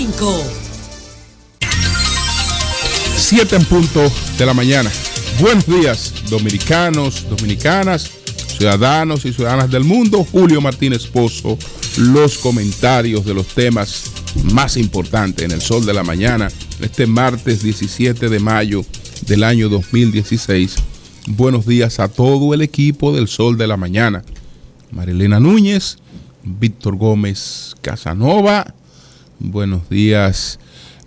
5. 7 en punto de la mañana. Buenos días, dominicanos, dominicanas, ciudadanos y ciudadanas del mundo. Julio Martínez Pozo, los comentarios de los temas más importantes en el Sol de la Mañana, este martes 17 de mayo del año 2016. Buenos días a todo el equipo del Sol de la Mañana. Marilena Núñez, Víctor Gómez Casanova. Buenos días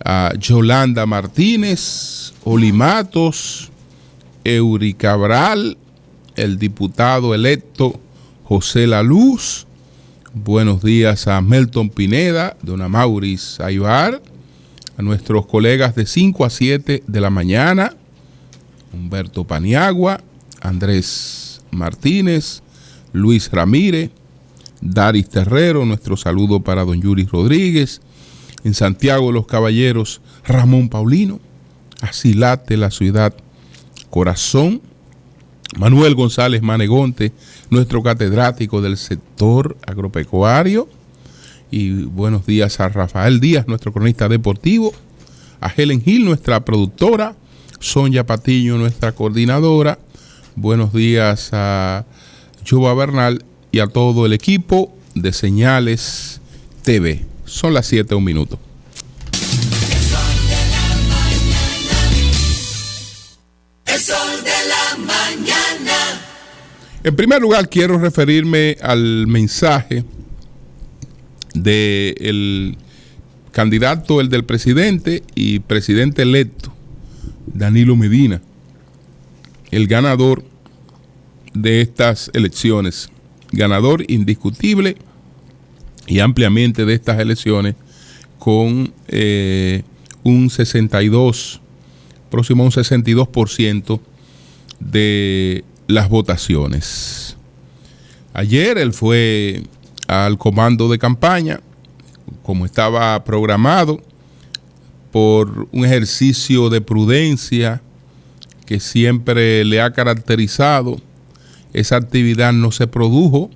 a Yolanda Martínez, Oli Matos, Eury Cabral, el diputado electo José La Luz. Buenos días a Melton Pineda, Dona Mauris Aybar, a nuestros colegas de 5 a 7 de la mañana, Humberto Paniagua, Andrés Martínez, Luis Ramírez, Daris Terrero, nuestro saludo para don Yuri Rodríguez, en Santiago de los Caballeros, Ramón Paulino, así late la ciudad corazón, Manuel González Manegonte, nuestro catedrático del sector agropecuario, y buenos días a Rafael Díaz, nuestro cronista deportivo, a Helen Gil, nuestra productora, Sonia Patiño, nuestra coordinadora, buenos días a Yuba Bernal y a todo el equipo de Señales TV. Son las 7, 1 minuto. El Sol de la Mañana. En primer lugar, quiero referirme al mensaje del candidato, el del presidente y presidente electo, Danilo Medina, el ganador de estas elecciones, ganador indiscutible y ampliamente de estas elecciones, con un 62, próximo a un 62% de las votaciones. Ayer él fue al comando de campaña, como estaba programado, por un ejercicio de prudencia que siempre le ha caracterizado. Esa actividad no se produjo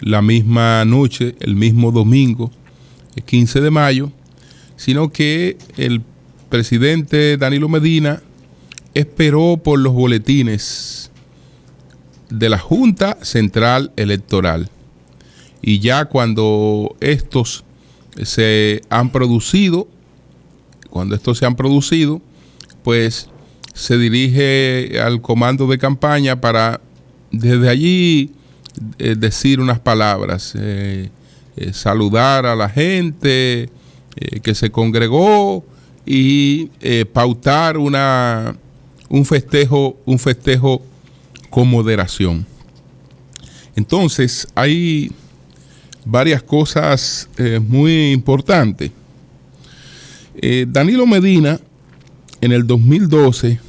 la misma noche, el mismo domingo, el 15 de mayo, sino que el presidente Danilo Medina esperó por los boletines de la Junta Central Electoral. Y ya cuando estos se han producido, pues se dirige al comando de campaña para desde allí decir unas palabras, saludar a la gente que se congregó y pautar un festejo con moderación. Entonces hay varias cosas muy importantes. Danilo Medina en el 2012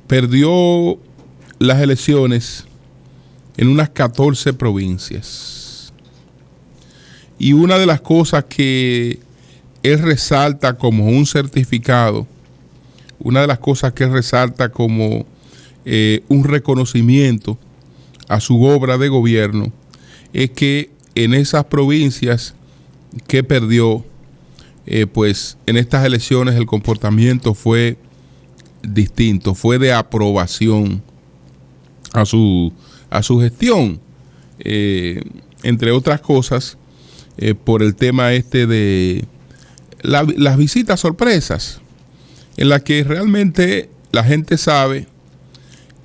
perdió las elecciones en unas 14 provincias. Y una de las cosas que él resalta como un certificado, una de las cosas que él resalta como un reconocimiento a su obra de gobierno, es que en esas provincias que perdió, pues en estas elecciones el comportamiento fue distinto, fue de aprobación a su gestión, entre otras cosas, por el tema de las visitas sorpresas, en las que realmente la gente sabe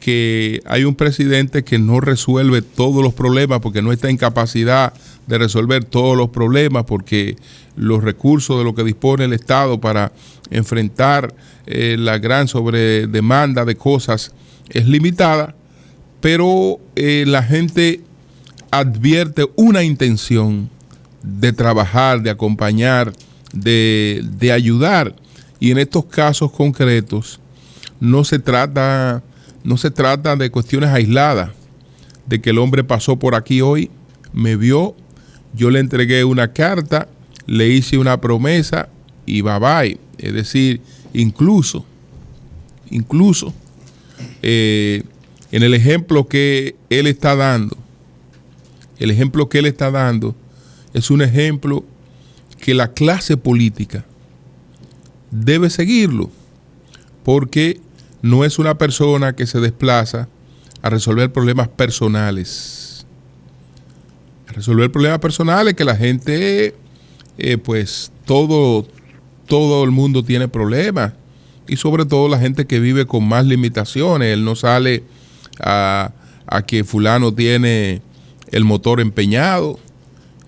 que hay un presidente que no resuelve todos los problemas, porque no está en capacidad de resolver todos los problemas, porque los recursos de lo que dispone el Estado para enfrentar la gran sobredemanda de cosas es limitada, pero la gente advierte una intención de trabajar, de acompañar, de ayudar. Y en estos casos concretos no se trata de cuestiones aisladas, de que el hombre pasó por aquí hoy, me vio, yo le entregué una carta, le hice una promesa y bye bye. Es decir, incluso en el ejemplo que él está dando, es un ejemplo que la clase política debe seguirlo, porque no es una persona que se desplaza a resolver problemas personales. A resolver problemas personales que la gente, pues todo el mundo tiene problemas, y sobre todo la gente que vive con más limitaciones. Él no sale a que fulano tiene el motor empeñado,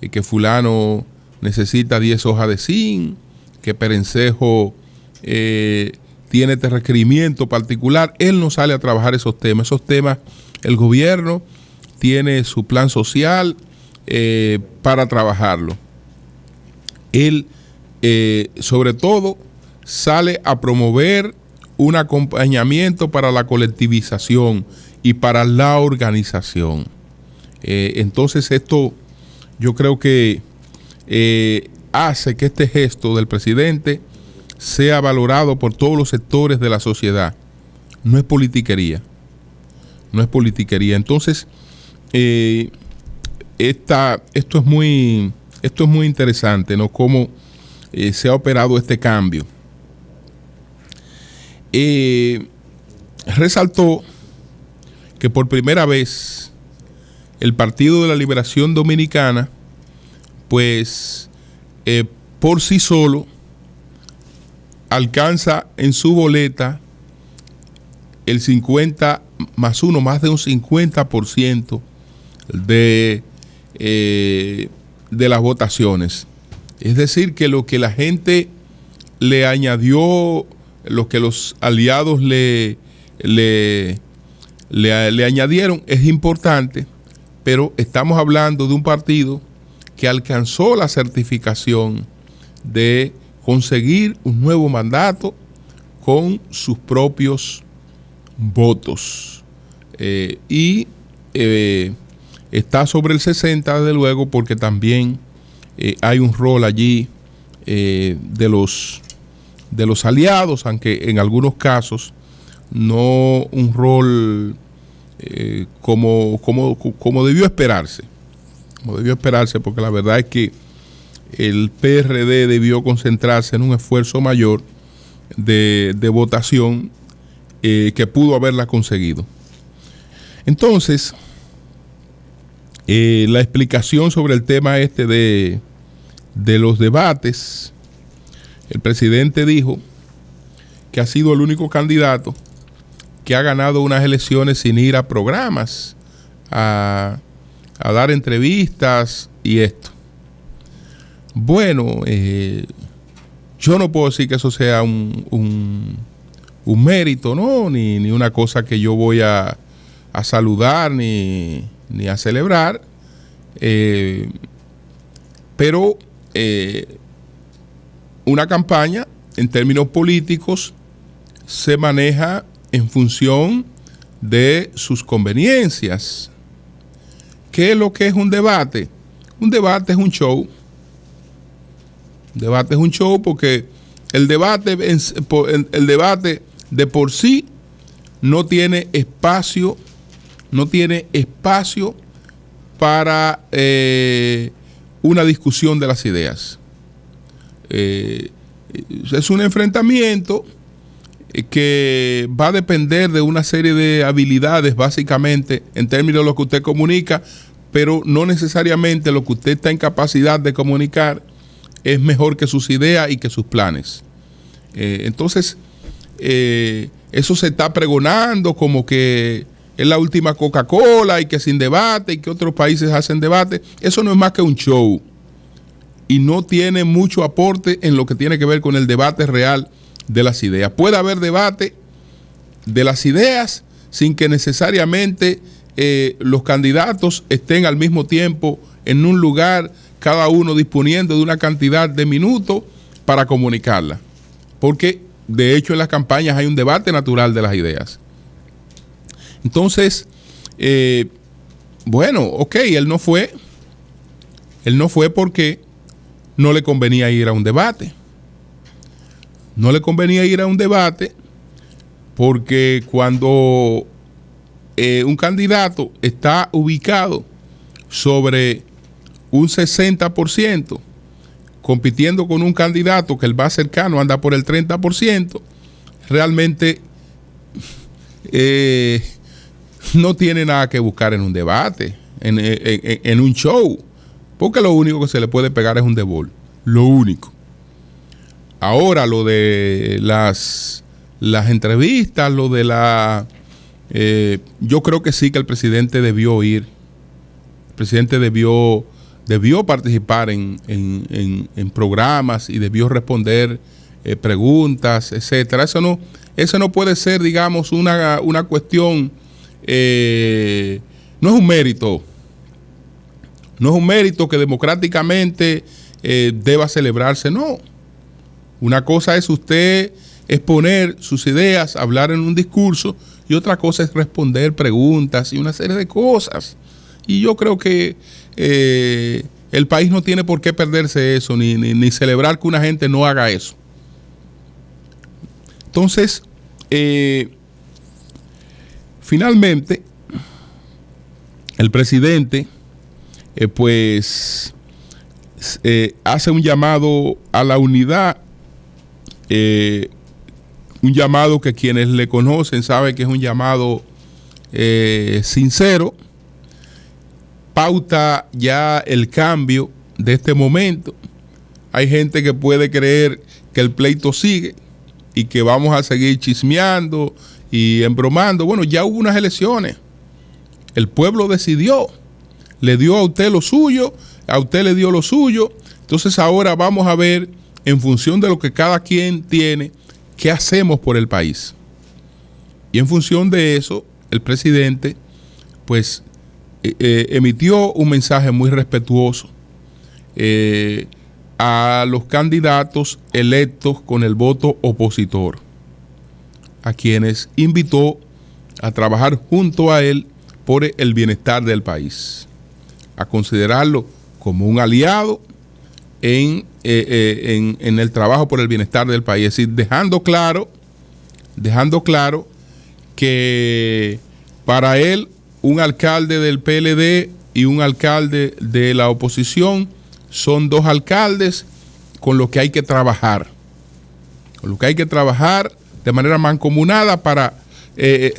y que fulano necesita 10 hojas de zinc, que Perencejo tiene este requerimiento particular. Él no sale a trabajar esos temas. Esos temas, el gobierno tiene su plan social para trabajarlo. Él, sobre todo, sale a promover un acompañamiento para la colectivización y para la organización. Entonces esto, yo creo que hace que este gesto del presidente sea valorado por todos los sectores de la sociedad. No es politiquería. No es politiquería. Entonces, esto es muy interesante, ¿no? Cómo se ha operado este cambio. Resaltó que por primera vez el Partido de la Liberación Dominicana, pues por sí solo, alcanza en su boleta el 50 más 1, más de un 50% de las votaciones. Es decir, que lo que la gente le añadió, lo que los aliados le añadieron es importante, pero estamos hablando de un partido que alcanzó la certificación de conseguir un nuevo mandato con sus propios votos. Y está sobre el 60, desde luego, porque también hay un rol allí de los aliados, aunque en algunos casos no un rol como debió esperarse. Como debió esperarse, porque la verdad es que el PRD debió concentrarse en un esfuerzo mayor de votación que pudo haberla conseguido. Entonces, la explicación sobre el tema de los debates, el presidente dijo que ha sido el único candidato que ha ganado unas elecciones sin ir a programas, a dar entrevistas y esto. Bueno, yo no puedo decir que eso sea un mérito, ¿no? Ni una cosa que yo voy a saludar ni a celebrar. Pero una campaña, en términos políticos, se maneja en función de sus conveniencias. ¿Qué es lo que es un debate? Un debate es un show. Un debate es un show porque el debate de por sí no tiene espacio para una discusión de las ideas. Es un enfrentamiento que va a depender de una serie de habilidades, básicamente, en términos de lo que usted comunica, pero no necesariamente lo que usted está en capacidad de comunicar es mejor que sus ideas y que sus planes. Entonces, eso se está pregonando como que es la última Coca-Cola y que sin debate y que otros países hacen debate. Eso no es más que un show y no tiene mucho aporte en lo que tiene que ver con el debate real de las ideas. Puede haber debate de las ideas sin que necesariamente los candidatos estén al mismo tiempo en un lugar, cada uno disponiendo de una cantidad de minutos para comunicarla. Porque de hecho en las campañas hay un debate natural de las ideas. Entonces, bueno, ok, él no fue porque no le convenía ir a un debate. No le convenía ir a un debate porque cuando un candidato está ubicado sobre un 60%, compitiendo con un candidato que el más cercano anda por el 30%, realmente no tiene nada que buscar en un debate, en un show, porque lo único que se le puede pegar es un debol, lo único. Ahora, lo de las entrevistas, lo de yo creo que sí, que el presidente debió ir. El presidente debió participar en programas y debió responder preguntas, etcétera. Eso no puede ser, digamos, una cuestión, no es un mérito. No es un mérito que democráticamente deba celebrarse, no. Una cosa es usted exponer sus ideas, hablar en un discurso, y otra cosa es responder preguntas y una serie de cosas. Y yo creo que el país no tiene por qué perderse eso, ni celebrar que una gente no haga eso. Entonces, finalmente, el presidente hace un llamado a la unidad, un llamado que quienes le conocen saben que es un llamado sincero. Pauta ya el cambio de este momento. Hay gente que puede creer que el pleito sigue y que vamos a seguir chismeando y embromando. Bueno, ya hubo unas elecciones. El pueblo decidió. Le dio a usted lo suyo, a usted le dio lo suyo. Entonces ahora vamos a ver, en función de lo que cada quien tiene, qué hacemos por el país. Y en función de eso, el presidente, pues, emitió un mensaje muy respetuoso a los candidatos electos con el voto opositor, a quienes invitó a trabajar junto a él por el bienestar del país, a considerarlo como un aliado en el trabajo por el bienestar del país. Es decir, dejando claro que para él un alcalde del PLD y un alcalde de la oposición son dos alcaldes con los que hay que trabajar. Con los que hay que trabajar de manera mancomunada para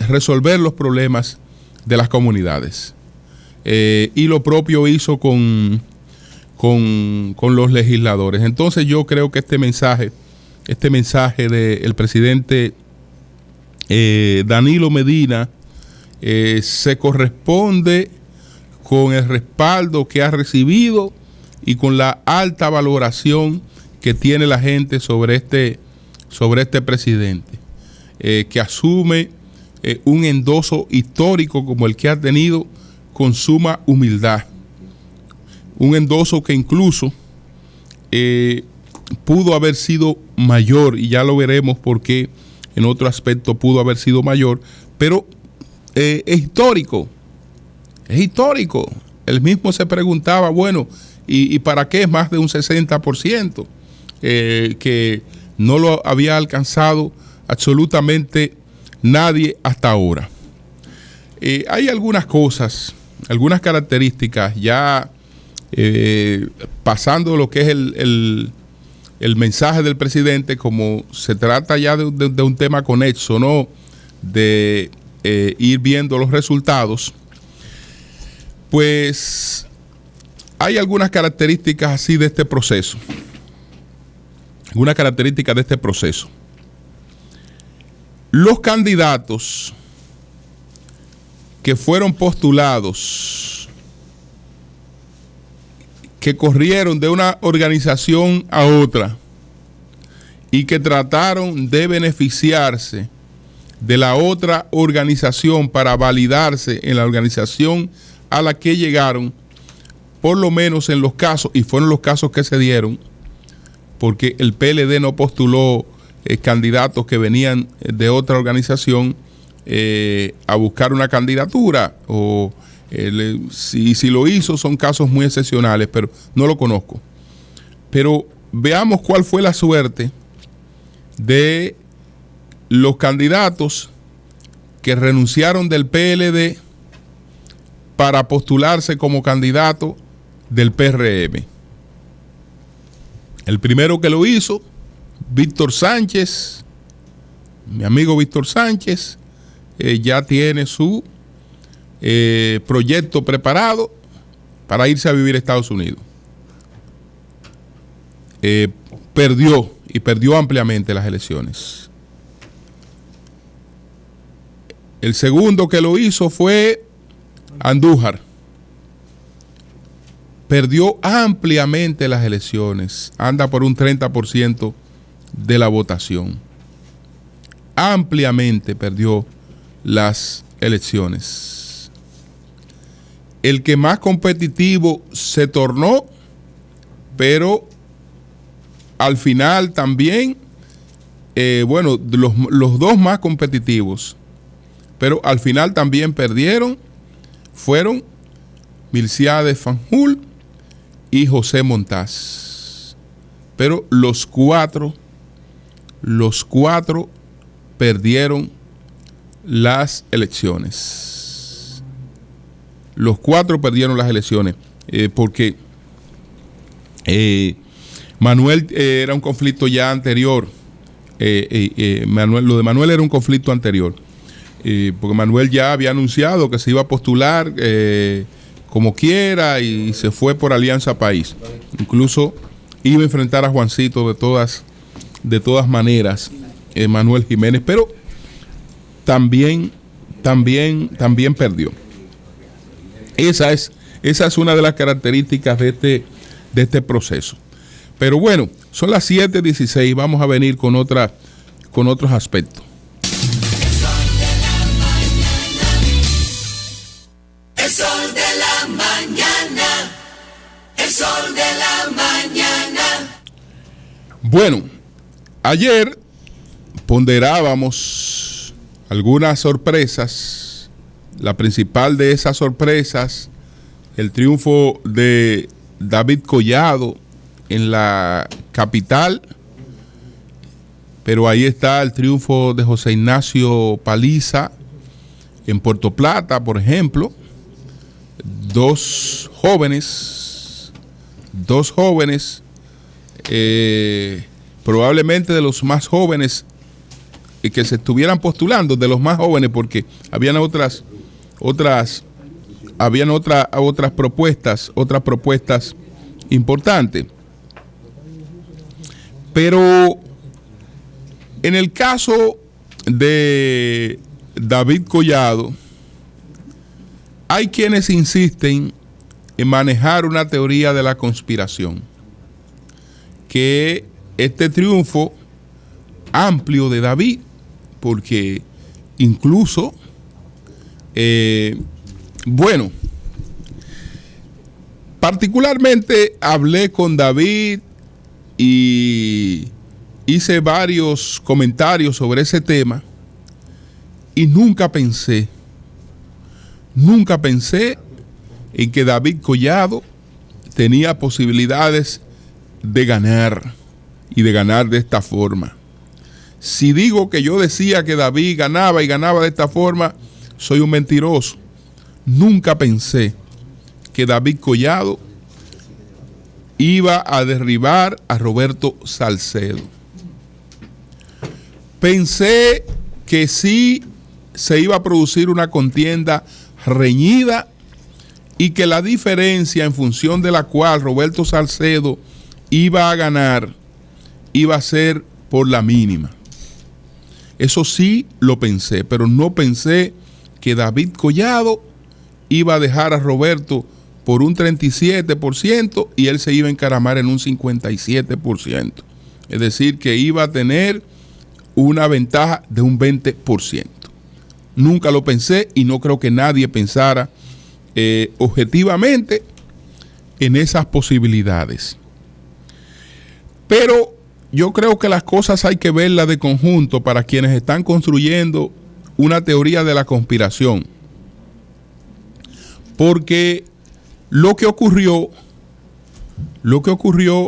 resolver los problemas de las comunidades. Y lo propio hizo con los legisladores. Entonces yo creo que este mensaje del presidente Danilo Medina se corresponde con el respaldo que ha recibido y con la alta valoración que tiene la gente sobre este presidente, que asume un endoso histórico como el que ha tenido con suma humildad. Un endoso que incluso pudo haber sido mayor, y ya lo veremos porque en otro aspecto pudo haber sido mayor, pero es histórico. Es histórico. Él mismo se preguntaba, bueno, ¿y para qué es más de un 60%? Que no lo había alcanzado absolutamente nadie hasta ahora. Hay algunas cosas, algunas características, ya pasando lo que es el mensaje del presidente, como se trata ya de un tema conexo, ¿no? De ir viendo los resultados, pues hay algunas características así de este proceso. Algunas características de este proceso. Los candidatos que fueron postulados, que corrieron de una organización a otra y que trataron de beneficiarse de la otra organización para validarse en la organización a la que llegaron, por lo menos en los casos, y fueron los casos que se dieron, porque el PLD no postuló candidatos que venían de otra organización a buscar una candidatura, o si lo hizo son casos muy excepcionales, pero no lo conozco. Pero veamos cuál fue la suerte de los candidatos que renunciaron del PLD para postularse como candidato del PRM. El primero que lo hizo, Víctor Sánchez, mi amigo Víctor Sánchez, ya tiene su proyecto preparado para irse a vivir a Estados Unidos. Perdió ampliamente las elecciones. El segundo que lo hizo fue Andújar. Perdió ampliamente las elecciones. Anda por un 30% de la votación. Ampliamente perdió las elecciones. El que más competitivo se tornó, pero al final también, los dos más competitivos, pero al final también perdieron, fueron Milciades Fanjul y José Montaz. Pero los cuatro perdieron las elecciones. Los cuatro perdieron las elecciones porque Manuel era un conflicto ya anterior. Lo de Manuel era un conflicto anterior. Porque Manuel ya había anunciado que se iba a postular como quiera y se fue por Alianza País. Incluso iba a enfrentar a Juancito de todas maneras, Manuel Jiménez, pero también perdió. Esa es una de las características de este proceso. Pero bueno, son las 7:16, vamos a venir con otros aspectos. El sol de la mañana. El sol de la mañana. Bueno, ayer ponderábamos algunas sorpresas. La principal de esas sorpresas, el triunfo de David Collado en la capital, pero ahí está el triunfo de José Ignacio Paliza en Puerto Plata, por ejemplo. Dos jóvenes, probablemente de los más jóvenes que se estuvieran postulando, de los más jóvenes, porque habían otras propuestas importantes. Pero en el caso de David Collado, hay quienes insisten en manejar una teoría de la conspiración, que este triunfo amplio de David, porque incluso, particularmente hablé con David y hice varios comentarios sobre ese tema y nunca pensé en que David Collado tenía posibilidades de ganar y de ganar de esta forma. Si digo que yo decía que David ganaba y ganaba de esta forma, soy un mentiroso. Nunca pensé que David Collado iba a derribar a Roberto Salcedo. Pensé que sí se iba a producir una contienda reñida y que la diferencia en función de la cual Roberto Salcedo iba a ganar iba a ser por la mínima. Eso sí lo pensé, pero no pensé que David Collado iba a dejar a Roberto por un 37% y él se iba a encaramar en un 57%. Es decir, que iba a tener una ventaja de un 20%. Nunca lo pensé y no creo que nadie pensara objetivamente en esas posibilidades. Pero yo creo que las cosas hay que verlas de conjunto para quienes están construyendo una teoría de la conspiración. Porque lo que ocurrió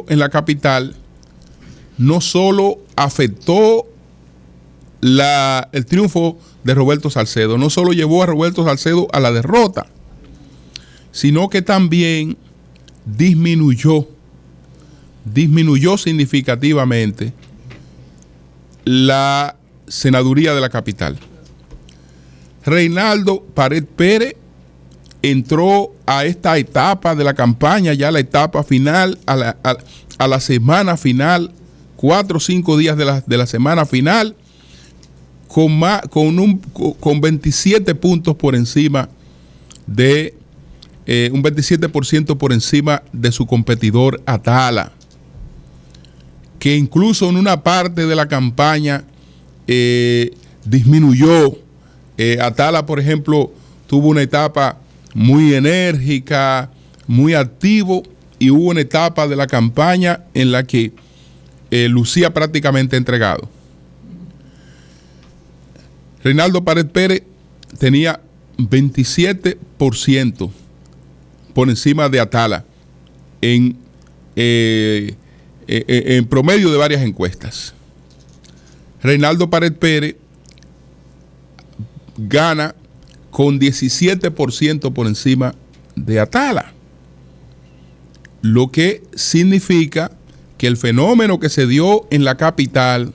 en la capital no solo afectó el triunfo de Roberto Salcedo, no solo llevó a Roberto Salcedo a la derrota, sino que también disminuyó disminuyó significativamente la senaduría de la capital. Reinaldo Pared Pérez entró a esta etapa de la campaña, ya la etapa final, a la semana final, 4 o 5 días de la semana final, con 27 puntos por encima de un 27% por encima de su competidor Atala, que incluso en una parte de la campaña disminuyó. Atala, por ejemplo, tuvo una etapa muy enérgica, muy activo, y hubo una etapa de la campaña en la que lucía prácticamente entregado. Reinaldo Pared Pérez tenía 27% por encima de Atala en promedio de varias encuestas. Reinaldo Pared Pérez gana con 17% por encima de Atala, lo que significa que el fenómeno que se dio en la capital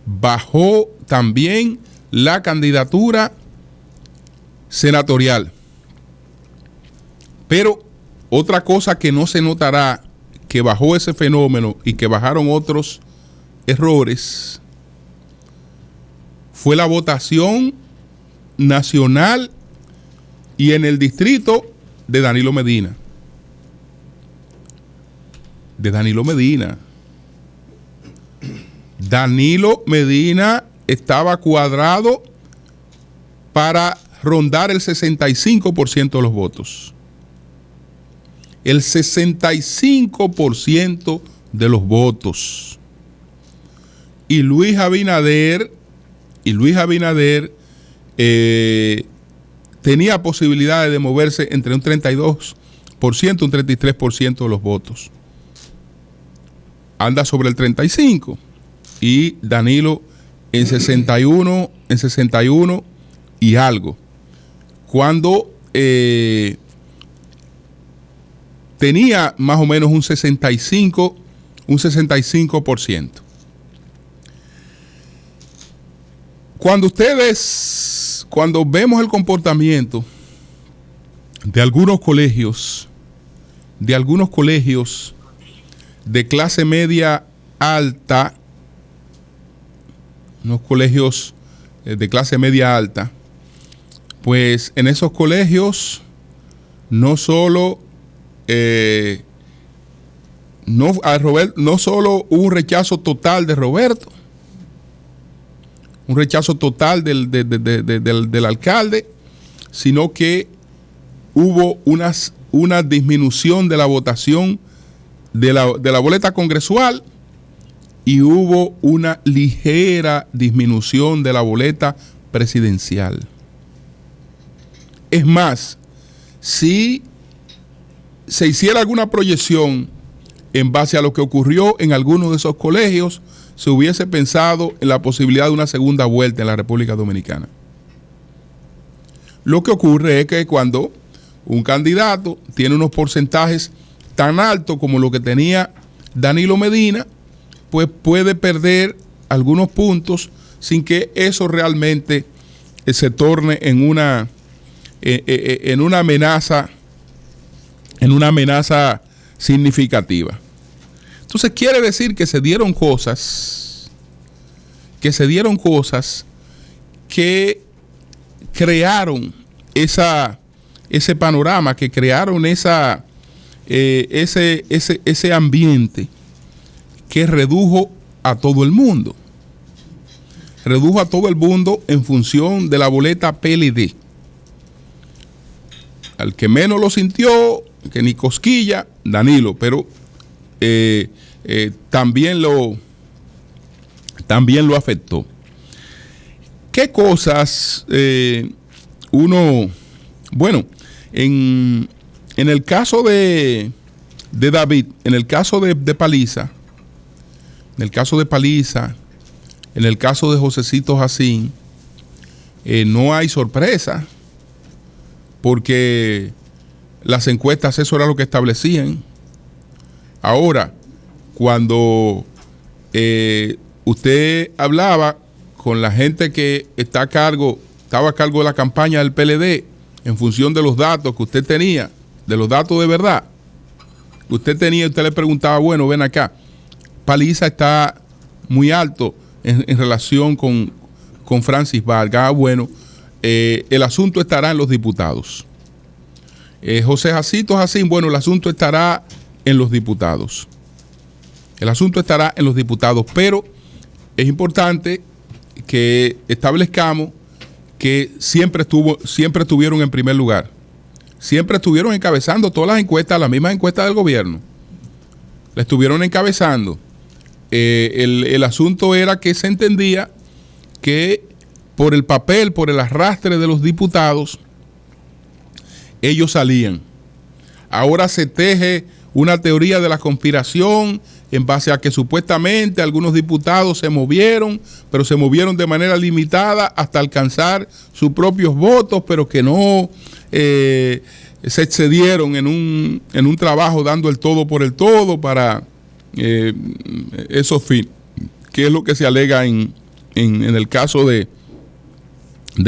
bajó también la candidatura senatorial. Pero otra cosa que no se notará que bajó ese fenómeno y que bajaron otros errores fue la votación nacional y en el distrito de Danilo Medina. Danilo Medina estaba cuadrado para rondar el 65% de los votos. El 65% de los votos. Y Luis Abinader tenía posibilidades de moverse entre un 32%, un 33% de los votos. Anda sobre el 35% y Danilo en 61 y algo. Cuando tenía más o menos un 65%. Cuando vemos el comportamiento de algunos colegios de clase media alta, unos colegios de clase media alta, pues en esos colegios no solo hubo un rechazo total de Roberto, un rechazo total del alcalde, sino que hubo una disminución de la votación de la boleta congresual y hubo una ligera disminución de la boleta presidencial. Es más, si se hiciera alguna proyección en base a lo que ocurrió en algunos de esos colegios, se hubiese pensado en la posibilidad de una segunda vuelta en la República Dominicana. Lo que ocurre es que cuando un candidato tiene unos porcentajes tan altos como lo que tenía Danilo Medina, pues puede perder algunos puntos sin que eso realmente se torne en una amenaza significativa. Entonces quiere decir que se dieron cosas que crearon ese panorama, que crearon ese ambiente que redujo a todo el mundo. Redujo a todo el mundo en función de la boleta PLD. Al que menos lo sintió, que ni cosquilla, Danilo, pero también lo afectó. ¿Qué cosas bueno, en el caso de David, en el caso de Paliza, en el caso de Josecito Jacín, no hay sorpresa, porque las encuestas eso era lo que establecían. Ahora, cuando usted hablaba con la gente que estaba a cargo de la campaña del PLD, en función de los datos que usted tenía, de los datos de verdad, usted le preguntaba, bueno, ven acá, Paliza está muy alto en relación con Francis Vargas. Bueno, el asunto estará en los diputados. José Jacinto Jacín, bueno, el asunto estará en los diputados. El asunto estará en los diputados, pero es importante que establezcamos que siempre estuvieron en primer lugar. Siempre estuvieron encabezando todas las encuestas, las mismas encuestas del gobierno. La estuvieron encabezando. El asunto era que se entendía que por el papel, por el arrastre de los diputados, ellos salían. Ahora se teje una teoría de la conspiración en base a que supuestamente algunos diputados se movieron, pero se movieron de manera limitada hasta alcanzar sus propios votos, pero que no se excedieron en un trabajo dando el todo por el todo para esos fines, que es lo que se alega en el caso de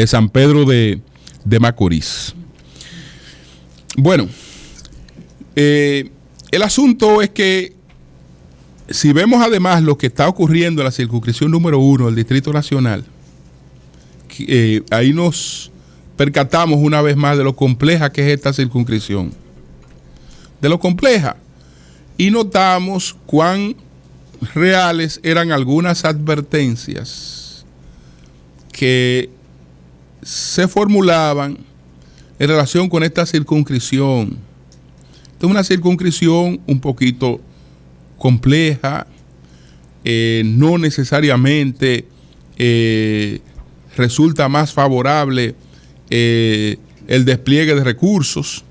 San Pedro de Macorís. Bueno, el asunto es que si vemos además lo que está ocurriendo en la circunscripción número 1 del Distrito Nacional, ahí nos percatamos una vez más de lo compleja que es esta circunscripción, de lo compleja, y notamos cuán reales eran algunas advertencias que se formulaban en relación con esta circunscripción. Esta es una circunscripción un poquito compleja, no necesariamente resulta más favorable el despliegue de recursos,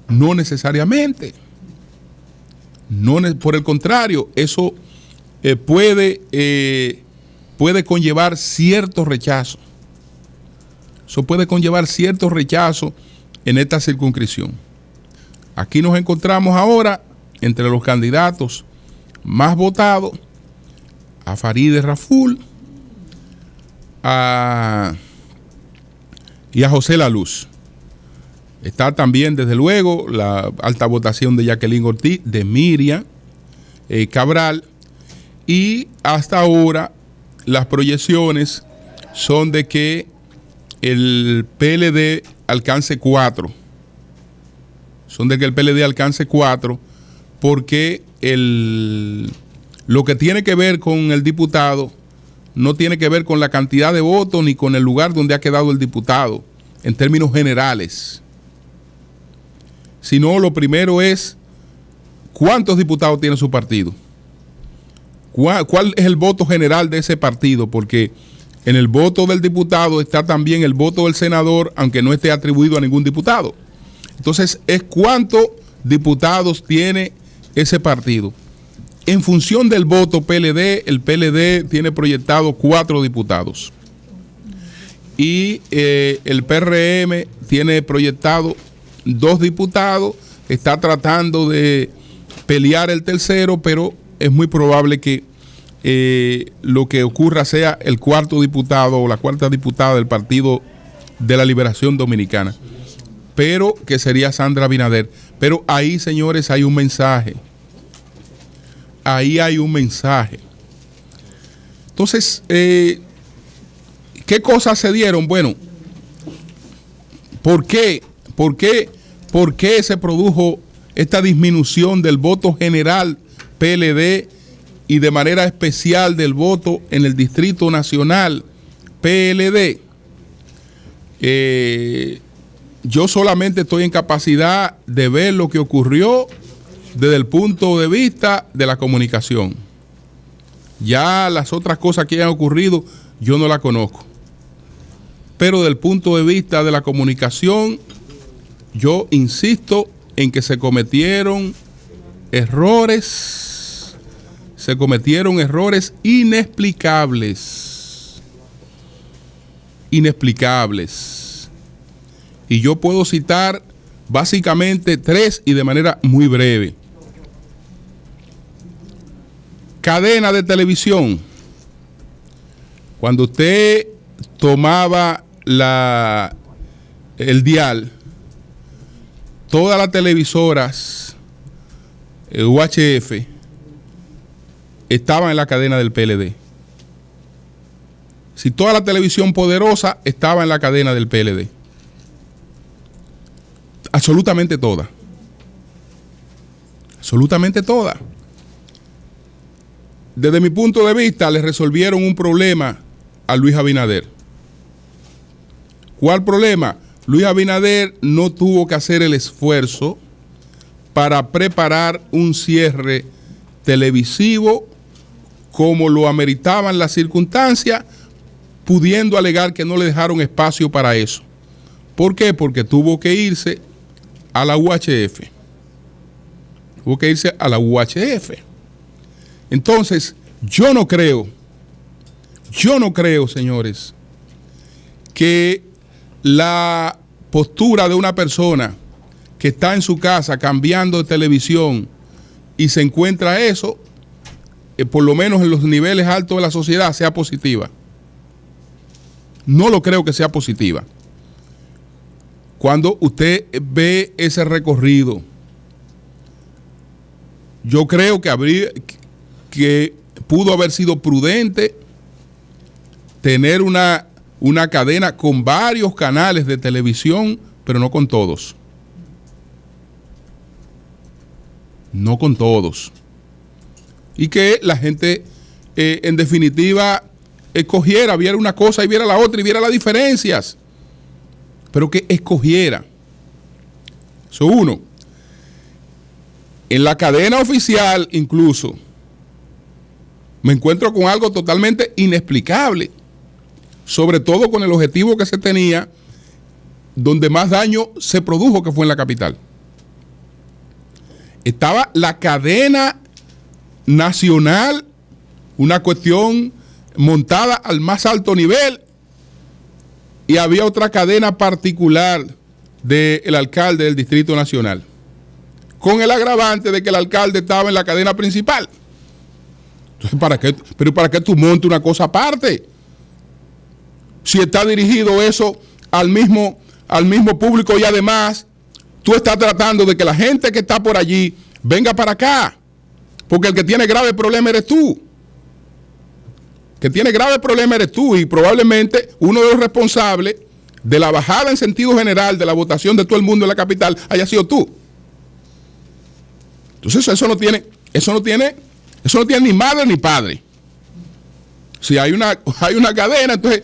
no necesariamente. Por el contrario, eso puede conllevar cierto rechazo. Eso puede conllevar cierto rechazo en esta circunscripción. Aquí nos encontramos ahora entre los candidatos más votados a Farideh Raful y a José La Luz. Está también, desde luego, la alta votación de Jacqueline Ortiz, de Miriam Cabral, y hasta ahora las proyecciones son de que el PLD alcance 4. Son de que el PLD alcance 4, porque lo que tiene que ver con el diputado no tiene que ver con la cantidad de votos ni con el lugar donde ha quedado el diputado en términos generales, sino lo primero es cuántos diputados tiene su partido, cuál es el voto general de ese partido, porque en el voto del diputado está también el voto del senador, aunque no esté atribuido a ningún diputado. Entonces es cuántos diputados tiene ese partido. En función del voto PLD, el PLD tiene proyectado 4 diputados. Y el PRM tiene proyectado 2 diputados. Está tratando de pelear el tercero, pero es muy probable que lo que ocurra sea el 4.º diputado o la 4ª diputada del Partido de la Liberación Dominicana, pero que sería Sandra Abinader. Pero ahí, señores, hay un mensaje. Ahí hay un mensaje. Entonces, ¿qué cosas se dieron? Bueno, ¿por qué se produjo esta disminución del voto general PLD y de manera especial del voto en el Distrito Nacional PLD? Yo solamente estoy en capacidad de ver lo que ocurrió desde el punto de vista de la comunicación. Ya las otras cosas que han ocurrido yo no las conozco, pero desde el punto de vista de la comunicación yo insisto en que se cometieron errores inexplicables. Y yo puedo citar básicamente 3 y de manera muy breve. cadena de televisión. Cuando usted tomaba el dial, todas las televisoras UHF estaban en la cadena del PLD. Si toda la televisión poderosa estaba en la cadena del PLD. Absolutamente toda. Absolutamente toda. Desde mi punto de vista, le resolvieron un problema a Luis Abinader. ¿Cuál problema? Luis Abinader no tuvo que hacer el esfuerzo para preparar un cierre televisivo como lo ameritaban las circunstancias, pudiendo alegar que no le dejaron espacio para eso. ¿Por qué? Porque tuvo que irse a la UHF. Tuvo que irse a la UHF. Entonces, yo no creo, señores, que la postura de una persona que está en su casa cambiando de televisión y se encuentra eso, por lo menos en los niveles altos de la sociedad, sea positiva. No lo creo que sea positiva. Cuando usted ve ese recorrido, yo creo que pudo haber sido prudente tener una cadena con varios canales de televisión, pero no con todos. No con todos. Y que la gente, en definitiva, escogiera, viera una cosa y viera la otra y viera las diferencias. Pero que escogiera. Eso uno. En la cadena oficial, incluso, me encuentro con algo totalmente inexplicable. Sobre todo con el objetivo que se tenía, donde más daño se produjo, que fue en la capital. Estaba la cadena nacional, una cuestión montada al más alto nivel, y había otra cadena particular del alcalde del Distrito Nacional, con el agravante de que el alcalde estaba en la cadena principal. Entonces, ¿para qué tú montas una cosa aparte? Si está dirigido eso al mismo público, y además tú estás tratando de que la gente que está por allí venga para acá, porque el que tiene grave problema eres tú. Y probablemente uno de los responsables de la bajada en sentido general de la votación de todo el mundo en la capital haya sido tú. Entonces eso no tiene ni madre ni padre. Si hay una cadena, entonces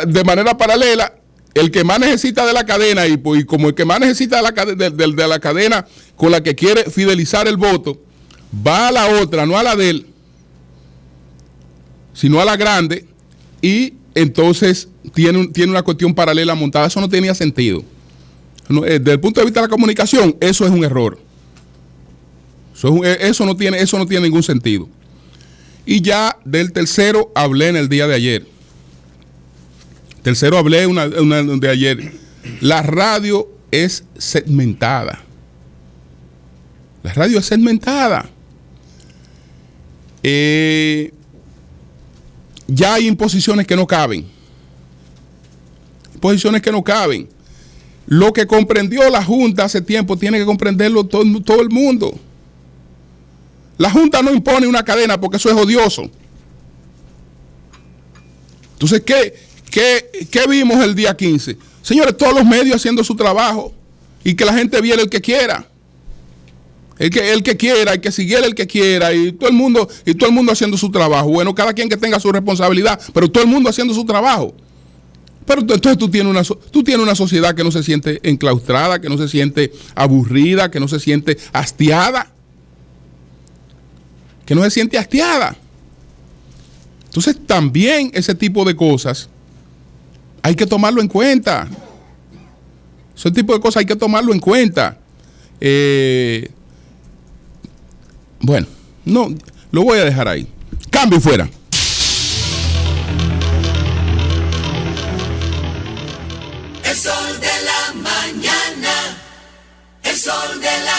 de manera paralela, el que más necesita de la cadena, y como el que más necesita de la cadena con la que quiere fidelizar el voto, va a la otra, no a la de él, sino a la grande, y entonces tiene una cuestión paralela montada. Eso no tenía sentido. Desde el punto de vista de la comunicación, eso es un error. Eso no tiene ningún sentido. Y ya del tercero hablé en el día de ayer. De ayer. La radio es segmentada. Ya hay imposiciones que no caben. Lo que comprendió la Junta hace tiempo tiene que comprenderlo todo el mundo. La Junta no impone una cadena porque eso es odioso. Entonces, ¿qué vimos el día 15? Señores, todos los medios haciendo su trabajo y que la gente viera el que quiera. El que quiera, el que siguiera el que quiera, y todo el mundo haciendo su trabajo. Bueno, cada quien que tenga su responsabilidad, pero todo el mundo haciendo su trabajo. Pero entonces tú tienes una sociedad que no se siente enclaustrada, que no se siente aburrida, que no se siente hastiada. Entonces también ese tipo de cosas hay que tomarlo en cuenta. Bueno, no, lo voy a dejar ahí. Cambio y fuera. El sol de la mañana, el sol de la